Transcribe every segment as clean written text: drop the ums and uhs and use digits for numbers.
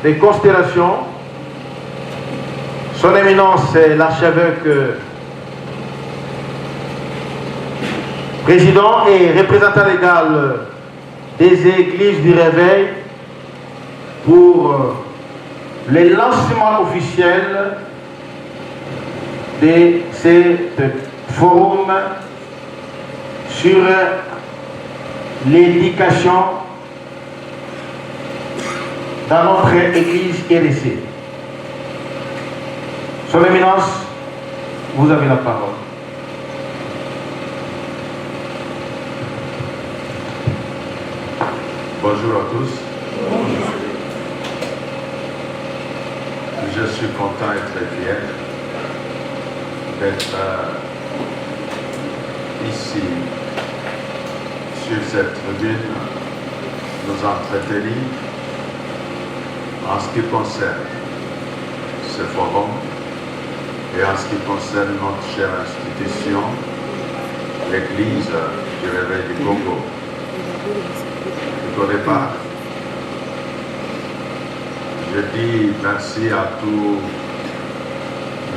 des constellations. Son Éminence est l'archevêque président et représentant légal des églises du Réveil pour le lancement officiel de ce forum sur l'éducation dans notre église RDC. Son Éminence, vous avez la parole. Bonjour à tous. Bonjour. Je suis content et très fier d'être ici, sur cette tribune, nous entretenir en ce qui concerne ce forum et en ce qui concerne notre chère institution, l'Église du Réveil du Congo. Au départ, je dis merci à tous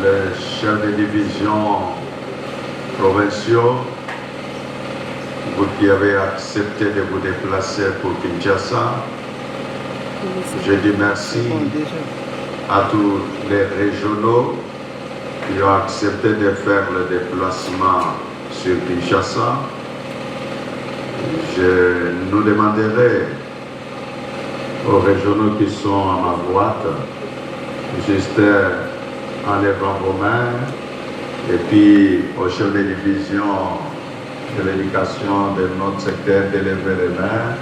les chefs de division provinciaux, vous qui avez accepté de vous déplacer pour Kinshasa. Je dis merci à tous les régionaux qui ont accepté de faire le déplacement sur Kinshasa. Je nous demanderai aux régionaux qui sont à ma droite, juste en levant vos mains, et puis aux chefs de division de l'éducation de notre secteur de lever les mains.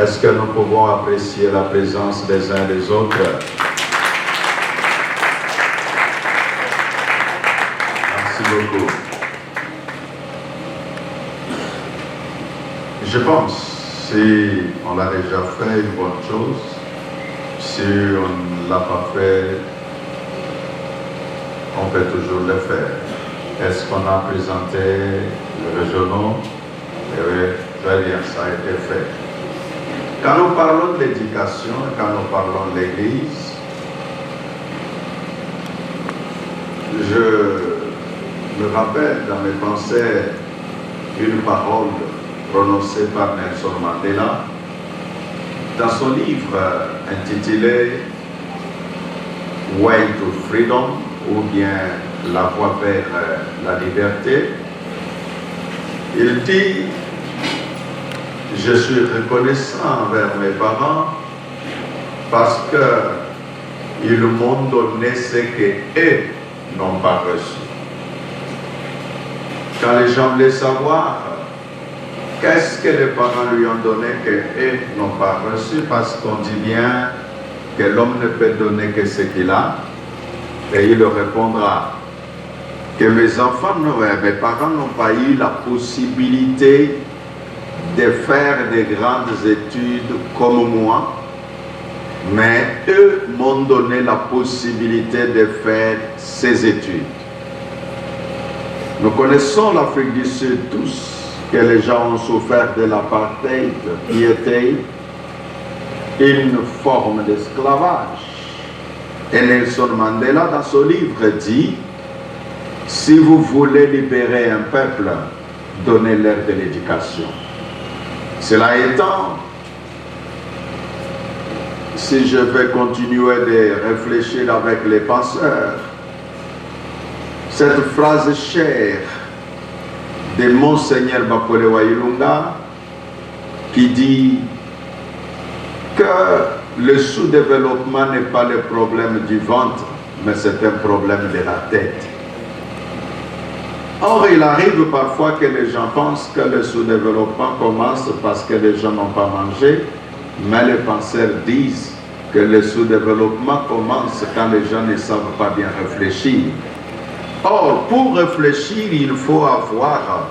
Est-ce que nous pouvons apprécier la présence des uns et des autres? Merci beaucoup. Je pense, si on l'a déjà fait, une bonne chose. Si on ne l'a pas fait, on peut toujours le faire. Est-ce qu'on a présenté les régionaux? Oui, très bien, ça a été fait. Quand nous parlons de l'éducation, quand nous parlons de l'Église, je me rappelle dans mes pensées une parole prononcée par Nelson Mandela dans son livre intitulé Way to Freedom, ou bien La voie vers la liberté. Il dit: je suis reconnaissant envers mes parents parce qu'ils m'ont donné ce qu'eux n'ont pas reçu. Quand les gens voulaient savoir qu'est-ce que les parents lui ont donné qu'eux n'ont pas reçu, parce qu'on dit bien que l'homme ne peut donner que ce qu'il a, et il répondra que mes parents n'ont pas eu la possibilité de faire des grandes études comme moi, mais eux m'ont donné la possibilité de faire ces études. Nous connaissons l'Afrique du Sud tous, que les gens ont souffert de l'apartheid, qui était une forme d'esclavage. Et Nelson Mandela, dans son livre, dit: si vous voulez libérer un peuple, donnez-leur de l'éducation. Cela étant, si je vais continuer de réfléchir avec les penseurs, cette phrase chère de Monseigneur Bakole Wailunga qui dit que le sous-développement n'est pas le problème du ventre, mais c'est un problème de la tête. Or, il arrive parfois que les gens pensent que le sous-développement commence parce que les gens n'ont pas mangé, mais les penseurs disent que le sous-développement commence quand les gens ne savent pas bien réfléchir. Or, pour réfléchir, il faut avoir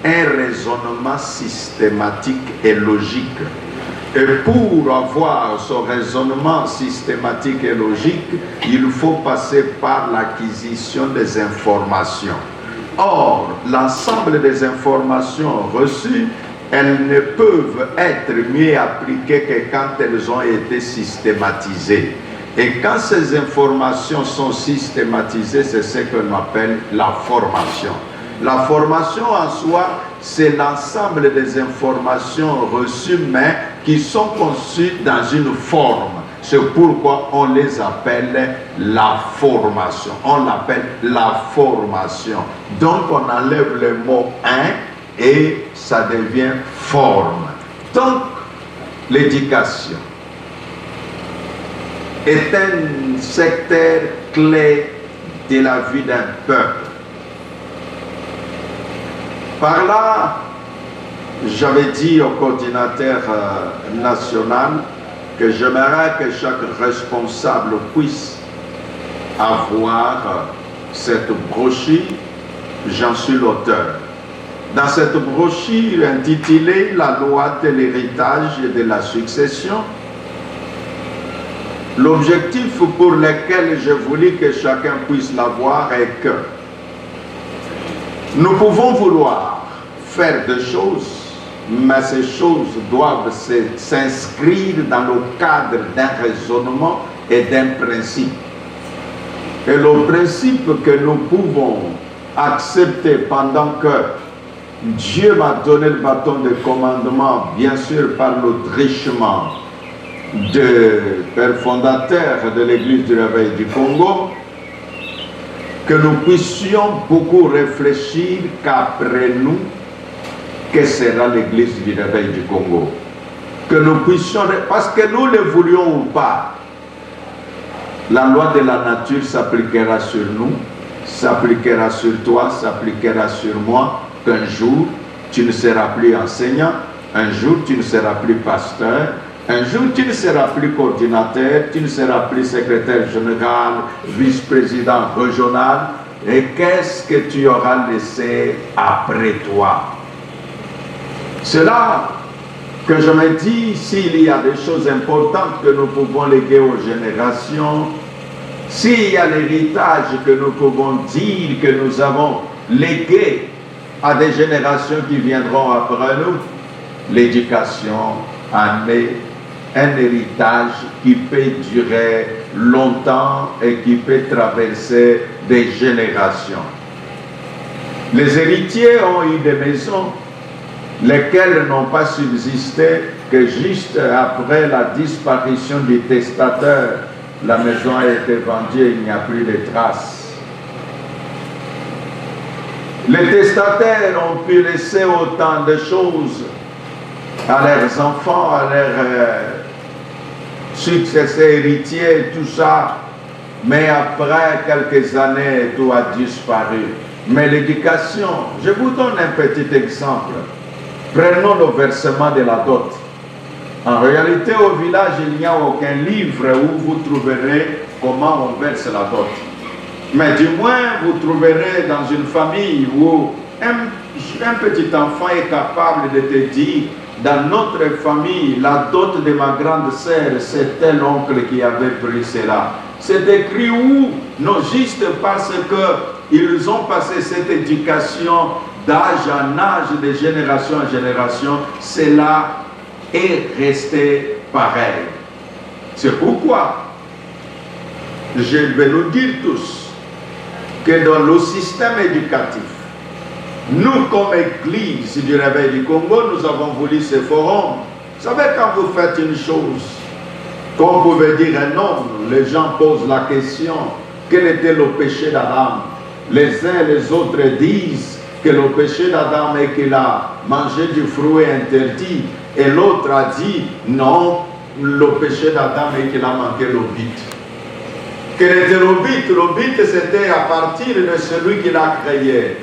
un raisonnement systématique et logique. Et pour avoir ce raisonnement systématique et logique, il faut passer par l'acquisition des informations. Or, l'ensemble des informations reçues elles ne peuvent être mieux appliquées que quand elles ont été systématisées. Et quand ces informations sont systématisées, c'est ce qu'on appelle la formation. La formation en soi, c'est l'ensemble des informations reçues, mais qui sont conçues dans une forme. C'est pourquoi on les appelle la formation. On l'appelle la formation. Donc on enlève le mot « un » et ça devient forme. Donc l'éducation est un secteur clé de la vie d'un peuple. Par là, j'avais dit au coordinateur national que j'aimerais que chaque responsable puisse avoir cette brochure, j'en suis l'auteur. Dans cette brochure intitulée « La loi de l'héritage et de la succession », l'objectif pour lequel je voulais que chacun puisse l'avoir est que nous pouvons vouloir faire des choses, mais ces choses doivent s'inscrire dans le cadre d'un raisonnement et d'un principe. Et le principe que nous pouvons accepter pendant que Dieu m'a donné le bâton de commandement, bien sûr par le truchement de père fondateur de l'Église du Réveil du Congo, que nous puissions beaucoup réfléchir qu'après nous, que sera l'Église du Réveil du Congo. Que nous puissions, parce que nous le voulions ou pas, la loi de la nature s'appliquera sur nous, s'appliquera sur toi, s'appliquera sur moi, qu'un jour tu ne seras plus enseignant, un jour tu ne seras plus pasteur, un jour tu ne seras plus coordinateur, tu ne seras plus secrétaire général, vice-président régional, et qu'est-ce que tu auras laissé après toi? C'est là que je me dis, s'il y a des choses importantes que nous pouvons léguer aux générations, s'il y a l'héritage que nous pouvons dire que nous avons légué à des générations qui viendront après nous, l'éducation en est un héritage qui peut durer longtemps et qui peut traverser des générations. Les héritiers ont eu des maisons, lesquelles n'ont pas subsisté que juste après la disparition du testateur. La maison a été vendue et il n'y a plus de traces. Les testataires ont pu laisser autant de choses à leurs enfants, à leurs successeurs héritiers, tout ça. Mais après quelques années, tout a disparu. Mais l'éducation, je vous donne un petit exemple. Prenons le versement de la dot. En réalité, au village, il n'y a aucun livre où vous trouverez comment on verse la dot. Mais du moins, vous trouverez dans une famille où un petit enfant est capable de te dire, dans notre famille, la dot de ma grande sœur, c'est tel oncle qui avait pris cela. C'est écrit où? Non, juste parce qu'ils ont passé cette éducation d'âge en âge, de génération en génération, cela est resté pareil. C'est pourquoi je vais nous dire tous que dans le système éducatif, nous comme Église du Réveil du Congo, nous avons voulu ce forum. Vous savez, quand vous faites une chose, qu'on pouvait dire un non, les gens posent la question, quel était le péché d'Adam? Les uns et les autres disent que le péché d'Adam est qu'il a mangé du fruit interdit, et l'autre a dit non, le péché d'Adam est qu'il a manqué le but. Quel était le but? Le but c'était à partir de celui qui l'a créé.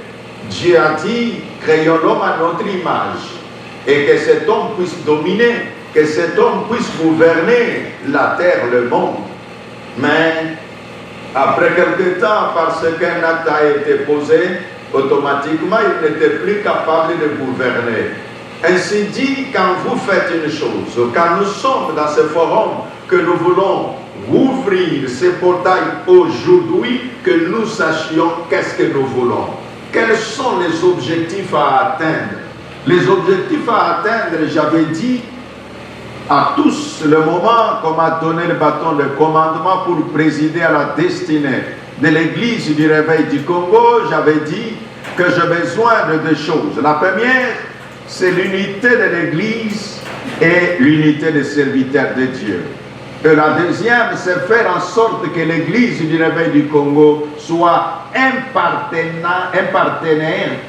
Dieu a dit, créons l'homme à notre image, et que cet homme puisse dominer, que cet homme puisse gouverner la terre, le monde. Mais après quelque temps, parce qu'un acte a été posé, automatiquement il n'était plus capable de gouverner. Ainsi dit, quand vous faites une chose, quand nous sommes dans ce forum, que nous voulons ouvrir ce portail aujourd'hui, que nous sachions qu'est-ce que nous voulons. Quels sont les objectifs à atteindre? Les objectifs à atteindre, j'avais dit à tous le moment qu'on m'a donné le bâton de commandement pour présider à la destinée de l'église du réveil du Congo, j'avais dit que j'ai besoin de deux choses. La première, c'est l'unité de l'église et l'unité des serviteurs de Dieu. Et la deuxième, c'est faire en sorte que l'église du réveil du Congo soit un partenaire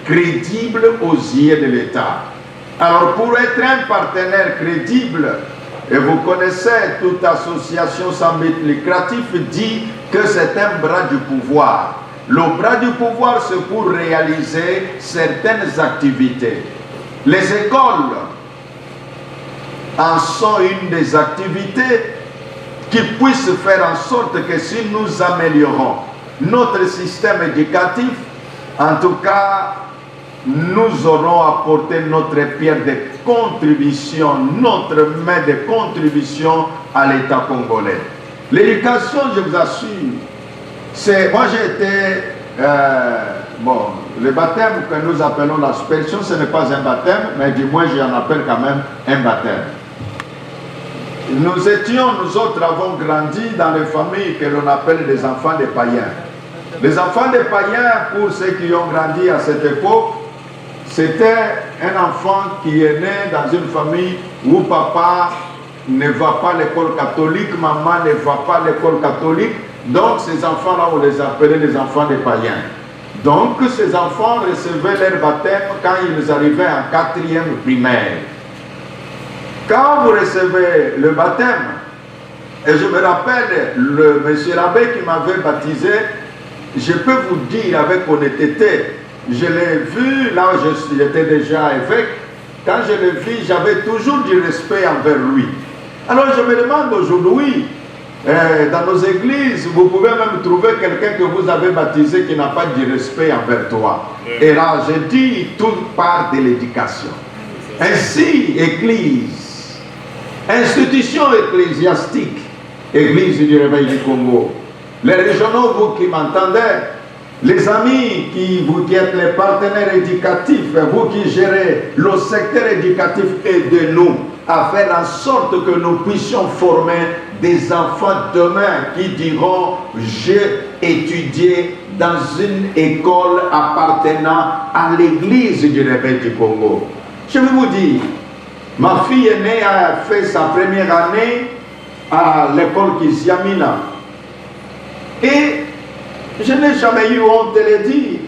crédible aux yeux de l'État. Alors pour être un partenaire crédible, et vous connaissez, toute association sans but lucratif dit que c'est un bras du pouvoir. Le bras du pouvoir, c'est pour réaliser certaines activités. Les écoles en sont une des activités qui puissent faire en sorte que si nous améliorons notre système éducatif, en tout cas, nous aurons apporté notre pierre de contribution, notre main de contribution à l'État congolais. L'éducation, je vous assure, c'est... Moi j'ai été... le baptême que nous appelons l'aspersion, ce n'est pas un baptême, mais du moins j'en appelle quand même un baptême. Nous autres avons grandi dans les familles que l'on appelle des enfants des païens. Les enfants des païens, pour ceux qui ont grandi à cette époque, c'était un enfant qui est né dans une famille où papa ne va pas à l'école catholique, maman ne va pas à l'école catholique. Donc ces enfants-là, on les appelait les enfants des païens. Donc ces enfants recevaient leur baptême quand ils arrivaient en 4e primaire. Quand vous recevez le baptême, et je me rappelle le monsieur l'abbé qui m'avait baptisé, je peux vous dire avec honnêteté, je l'ai vu, là j'étais déjà évêque, quand je l'ai vu, j'avais toujours du respect envers lui. Alors je me demande aujourd'hui, dans nos églises, vous pouvez même trouver quelqu'un que vous avez baptisé qui n'a pas du respect envers toi. Et là, je dis, tout part de l'éducation. Ainsi, Église, institution ecclésiastique, Église du réveil du Congo, les régionaux, vous qui m'entendez, les amis qui êtes les partenaires éducatifs, vous qui gérez le secteur éducatif, aidez-nous à faire en sorte que nous puissions former des enfants demain qui diront « j'ai étudié dans une école appartenant à l'église du réveil du Congo ». Je vais vous dire, ma fille aînée a fait sa première année à l'école Kiziamina. Et je n'ai jamais eu honte de le dire,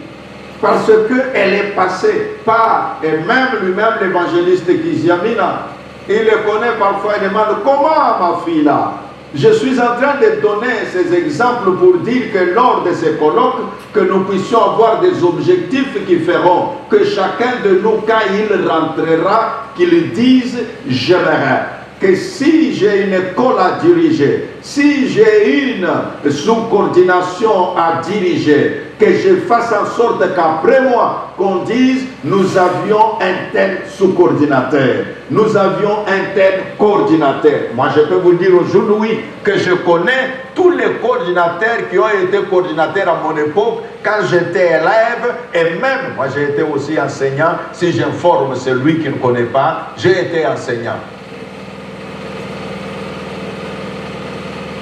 parce qu'elle est passée par, et même lui-même l'évangéliste Kiziamina, il le connaît parfois, il demande comment ma fille là. Je suis en train de donner ces exemples pour dire que lors de ces colloques, que nous puissions avoir des objectifs qui feront que chacun de nous, quand il rentrera, qu'il dise « j'aimerais ». Que si j'ai une école à diriger, si j'ai une sous-coordination à diriger, que je fasse en sorte qu'après moi, qu'on dise nous avions un tel sous-coordinateur, nous avions un tel coordinateur. Moi je peux vous dire aujourd'hui que je connais tous les coordinateurs qui ont été coordinateurs à mon époque quand j'étais élève, et même moi j'ai été aussi enseignant. Si j'informe celui qui ne connaît pas, j'ai été enseignant.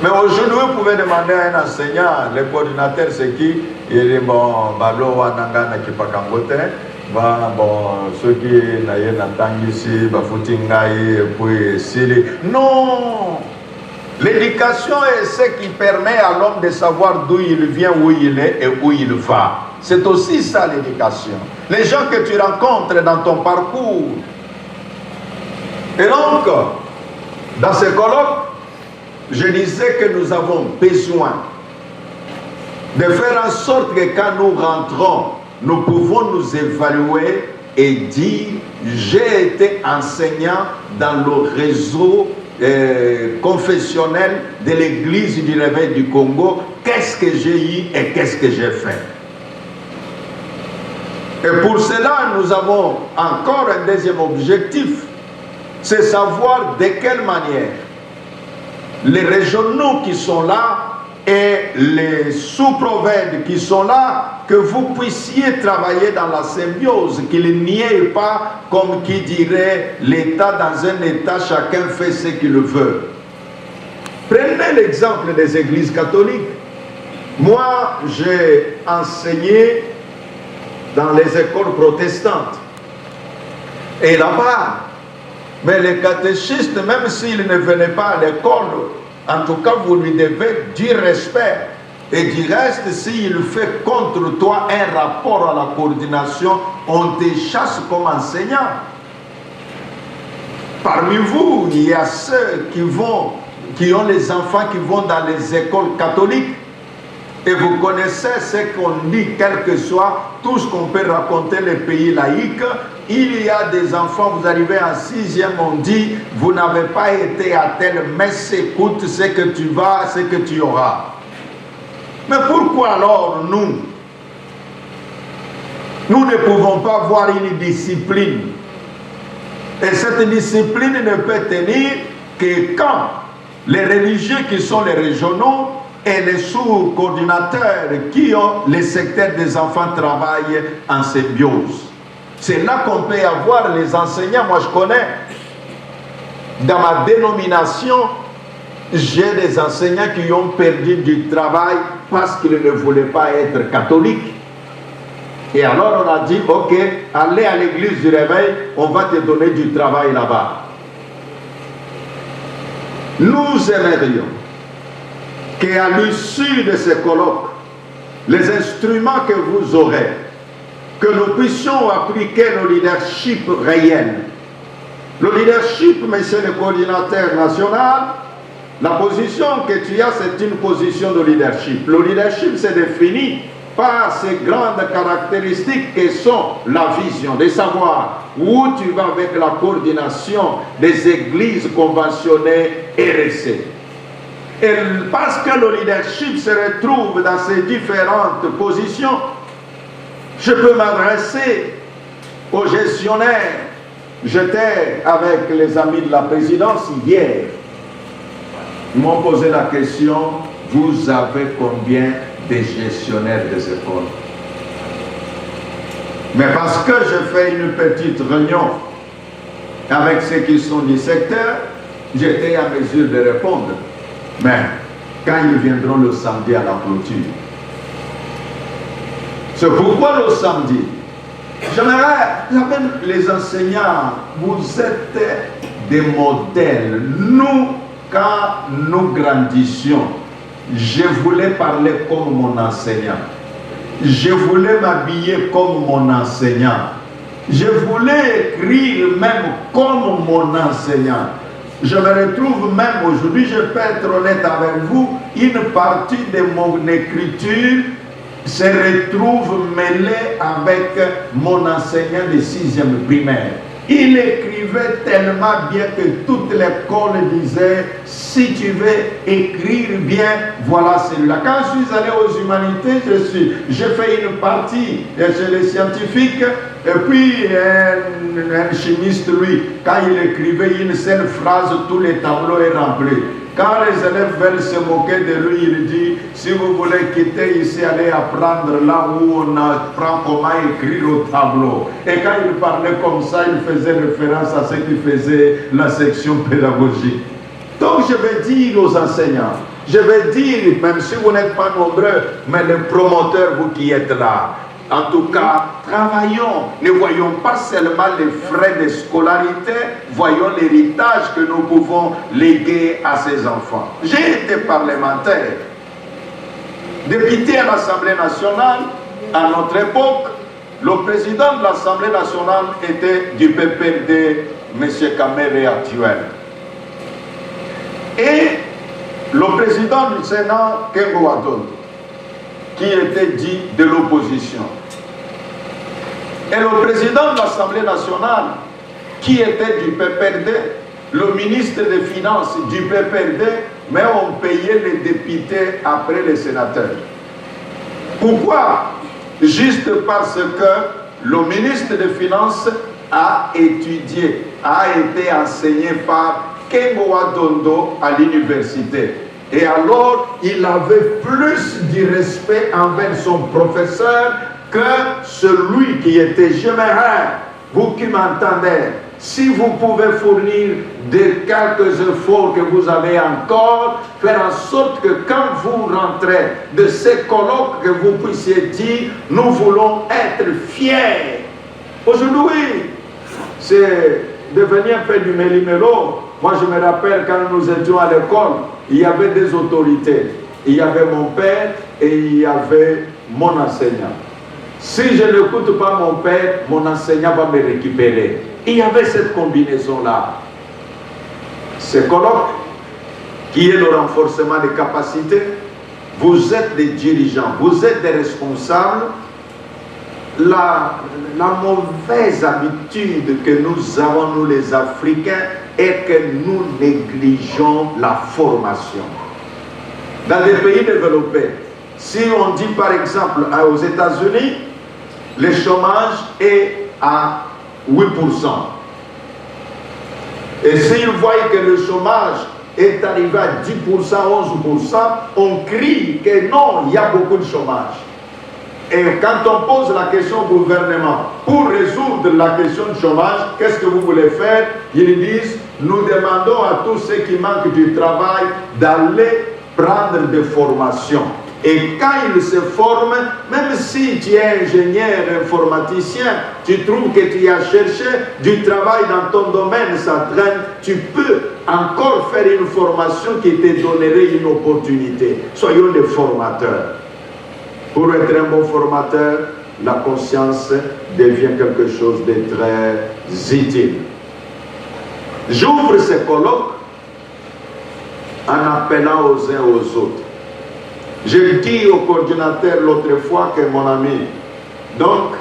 Mais aujourd'hui, vous pouvez demander à un enseignant, le coordinateur c'est qui? Il dit bon, Balo Wanangana qui pas Kambote, bon, ceux qui n'attendent ici, Bafoutingaï, et puis Sili. Non! L'éducation est ce qui permet à l'homme de savoir d'où il vient, où il est et où il va. C'est aussi ça l'éducation. Les gens que tu rencontres dans ton parcours. Et donc, dans ce colloque, je disais que nous avons besoin de faire en sorte que quand nous rentrons, nous pouvons nous évaluer et dire j'ai été enseignant dans le réseau confessionnel de l'église du réveil du Congo, qu'est-ce que j'ai eu et qu'est-ce que j'ai fait. Et pour cela, nous avons encore un deuxième objectif, c'est savoir de quelle manière les régionaux qui sont là et les sous-prophètes qui sont là, que vous puissiez travailler dans la symbiose, qu'il n'y ait pas, comme qui dirait, l'État dans un État, chacun fait ce qu'il veut. Prenez l'exemple des églises catholiques. Moi, j'ai enseigné dans les écoles protestantes. Et là-bas, mais les catéchistes, même s'ils ne venaient pas à l'école, en tout cas, vous lui devez du respect. Et du reste, s'il fait contre toi un rapport à la coordination, on te chasse comme enseignant. Parmi vous, il y a ceux qui ont les enfants qui vont dans les écoles catholiques. Et vous connaissez ce qu'on dit, quel que soit tout ce qu'on peut raconter les pays laïcs. Il y a des enfants, vous arrivez en 6e, on dit, vous n'avez pas été à telle messe, écoute ce que tu vas, ce que tu auras. Mais pourquoi alors nous ne pouvons pas avoir une discipline? Et cette discipline ne peut tenir que quand les religieux qui sont les régionaux et les sous-coordinateurs qui ont les secteurs des enfants travaillent en symbiose. C'est là qu'on peut avoir les enseignants. Moi, je connais, dans ma dénomination, j'ai des enseignants qui ont perdu du travail parce qu'ils ne voulaient pas être catholiques. Et alors on a dit, ok, allez à l'église du réveil, on va te donner du travail là-bas. Nous aimerions qu'à l'issue de ces colloques, les instruments que vous aurez, que nous puissions appliquer le leadership réel. Le leadership, monsieur le coordinateur national, la position que tu as, c'est une position de leadership. Le leadership, c'est défini par ces grandes caractéristiques que sont la vision, de savoir où tu vas avec la coordination des églises conventionnées RSC. Et parce que le leadership se retrouve dans ces différentes positions, je peux m'adresser aux gestionnaires. J'étais avec les amis de la présidence hier. Ils m'ont posé la question, vous avez combien de gestionnaires des écoles? Mais parce que je fais une petite réunion avec ceux qui sont du secteur, j'étais à mesure de répondre. Mais quand ils viendront le samedi à la clôture, c'est pourquoi le samedi, j'aimerais, les enseignants, vous êtes des modèles. Nous, quand nous grandissions, je voulais parler comme mon enseignant. Je voulais m'habiller comme mon enseignant. Je voulais écrire même comme mon enseignant. Je me retrouve même aujourd'hui, je peux être honnête avec vous, une partie de mon écriture se retrouve mêlée avec mon enseignant de 6e primaire. Il écrivait tellement bien que toute l'école disait, si tu veux écrire bien, voilà celui-là. Quand je suis allé aux humanités, j'ai fait une partie chez les scientifiques, et puis un chimiste, lui, quand il écrivait une seule phrase, tous les tableaux sont remplis. Quand les élèves veulent se moquer de lui, il dit, si vous voulez quitter ici, allez apprendre là où on apprend comment écrire au tableau. Et quand il parlait comme ça, il faisait référence à ce qu'il faisait la section pédagogique. Donc je vais dire aux enseignants, je vais dire, même si vous n'êtes pas nombreux, mais les promoteurs, vous qui êtes là, en tout cas, travaillons. Ne voyons pas seulement les frais de scolarité, voyons l'héritage que nous pouvons léguer à ces enfants. J'ai été parlementaire, député à l'Assemblée nationale. À notre époque, le président de l'Assemblée nationale était du PPRD, M. Kamere actuel. Et le président du Sénat, Kengo Wadon, qui était dit de l'opposition. Et le président de l'Assemblée nationale, qui était du PPRD, le ministre des Finances du PPRD, mais on payait les députés après les sénateurs. Pourquoi? Juste parce que le ministre des Finances a étudié, a été enseigné par Kengo Wadondo à l'université. Et alors, il avait plus du respect envers son professeur que celui qui était. J'aimerais, vous qui m'entendez, si vous pouvez fournir quelques efforts que vous avez encore, faire en sorte que quand vous rentrez de ces colloques, que vous puissiez dire, nous voulons être fiers. Aujourd'hui, c'est devenu un peu du méli-mélo. Moi, je me rappelle quand nous étions à l'école, il y avait des autorités. Il y avait mon père et il y avait mon enseignant. Si je n'écoute pas mon père, mon enseignant va me récupérer. Il y avait cette combinaison-là. Ce colloque, qui est le renforcement des capacités, vous êtes des dirigeants, vous êtes des responsables. La mauvaise habitude que nous avons, nous les Africains, est que nous négligeons la formation. Dans les pays développés, si on dit par exemple aux États-Unis, le chômage est à 8%. Et s'ils voient que le chômage est arrivé à 10%, 11%, on crie que non, il y a beaucoup de chômage. Et quand on pose la question au gouvernement, pour résoudre la question du chômage, qu'est-ce que vous voulez faire? Ils disent, nous demandons à tous ceux qui manquent du travail d'aller prendre des formations. Et quand ils se forment, même si tu es ingénieur, informaticien, tu trouves que tu as cherché du travail dans ton domaine, ça traîne, tu peux encore faire une formation qui te donnerait une opportunité. Soyons des formateurs. Pour être un bon formateur, la conscience devient quelque chose de très utile. J'ouvre ce colloque en appelant aux uns aux autres. J'ai dit au coordinateur l'autre fois que mon ami, donc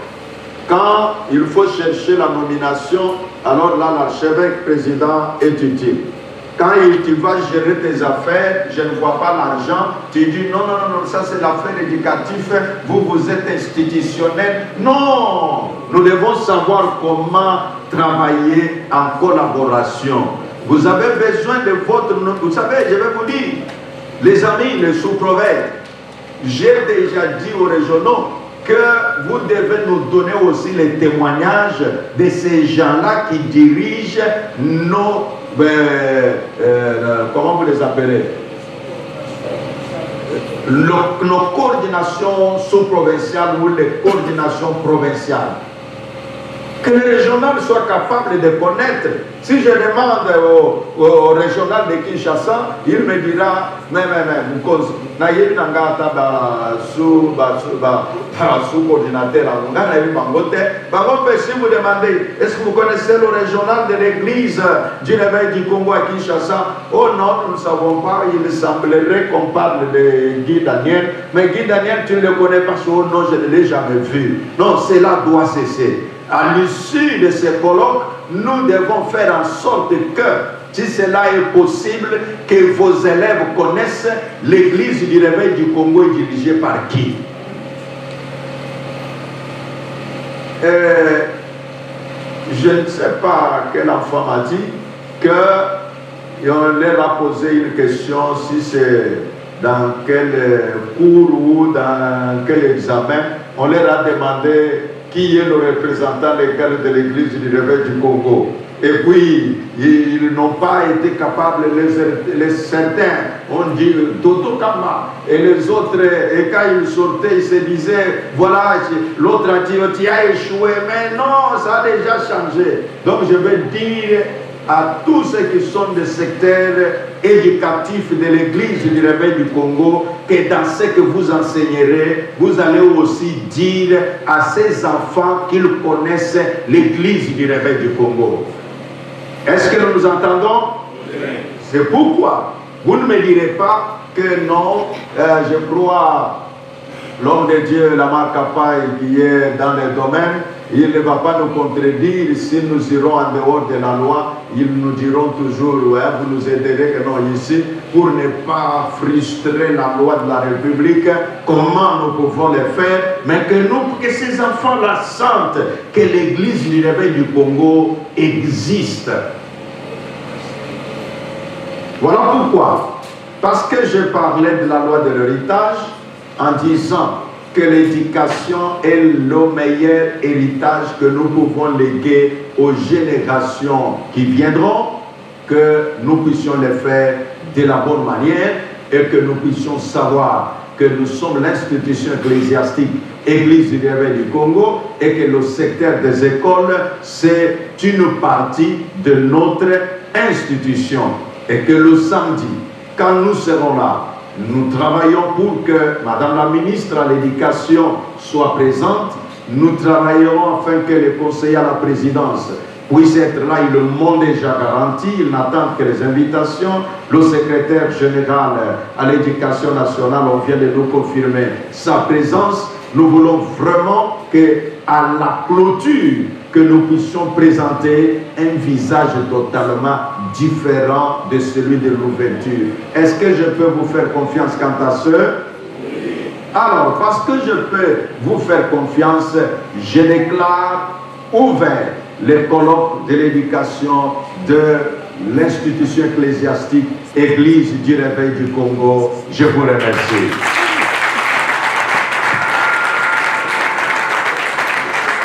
quand il faut chercher la nomination, alors là l'archevêque président est utile. Quand tu vas gérer tes affaires, je ne vois pas l'argent, tu dis non, non, non, ça c'est l'affaire éducative, vous êtes institutionnel. Non, nous devons savoir comment travailler en collaboration. Vous avez besoin de votre... Vous savez, je vais vous dire, les amis, les sous-prophètes, j'ai déjà dit aux régionaux que vous devez nous donner aussi les témoignages de ces gens-là qui dirigent nos... comment vous les appelez? Nos coordinations sous-provinciales ou les coordinations provinciales. Que le régional soit capable de connaître. Si je demande au régional de Kinshasa, il me dira, mais, sous-coordinateur, si vous demandez, est-ce que vous connaissez le régional de l'église du réveil du Congo à Kinshasa? Oh non, nous ne savons pas, il semblerait qu'on parle de Guy Daniel, mais Guy Daniel, tu ne le connais pas, oh non, je ne l'ai jamais vu. Non, cela doit cesser. À l'issue de ce colloque, nous devons faire en sorte que, si cela est possible, que vos élèves connaissent l'église du réveil du Congo est dirigée par qui? Je ne sais pas quel enfant m'a dit qu'on leur a posé une question si c'est dans quel cours ou dans quel examen. On leur a demandé qui est le représentant légal de l'église du réveil du Congo. Et puis, ils n'ont pas été capables, les certains ont dit Toto Kama, et les autres, et quand ils sortaient, ils se disaient, voilà, l'autre a dit, tu as échoué, mais non, ça a déjà changé. Donc je vais dire à tous ceux qui sont des secteurs éducatifs de l'église du réveil du Congo, que dans ce que vous enseignerez, vous allez aussi dire à ces enfants qu'ils connaissent l'église du réveil du Congo. Est-ce que nous nous entendons? C'est pourquoi vous ne me direz pas que non, je crois l'homme de Dieu, Lamar Kapai, qui est dans les domaines, il ne va pas nous contredire. Si nous irons en dehors de la loi, ils nous diront toujours, ouais, vous nous aiderez que non ici, pour ne pas frustrer la loi de la République, comment nous pouvons le faire, mais que ces enfants-là sentent que l'église du réveil du Congo existe. Voilà pourquoi Parce que je parlais de la loi de l'héritage en disant que l'éducation est le meilleur héritage que nous pouvons léguer aux générations qui viendront, que nous puissions les faire de la bonne manière et que nous puissions savoir que nous sommes l'institution ecclésiastique Église du Réveil du Congo et que le secteur des écoles, c'est une partie de notre institution. Et que le samedi, quand nous serons là, nous travaillons pour que Madame la ministre à l'Éducation soit présente. Nous travaillerons afin que les conseillers à la présidence puissent être là. Ils le m'ont déjà garanti. Ils n'attendent que les invitations. Le secrétaire général à l'Éducation nationale, on vient de nous confirmer sa présence. Nous voulons vraiment qu'à la clôture, que nous puissions présenter un visage totalement différent de celui de l'ouverture. Est-ce que je peux vous faire confiance quant à ce? Alors, parce que je peux vous faire confiance, je déclare ouvert les colloques de l'éducation de l'institution ecclésiastique Église du Réveil du Congo. Je vous remercie.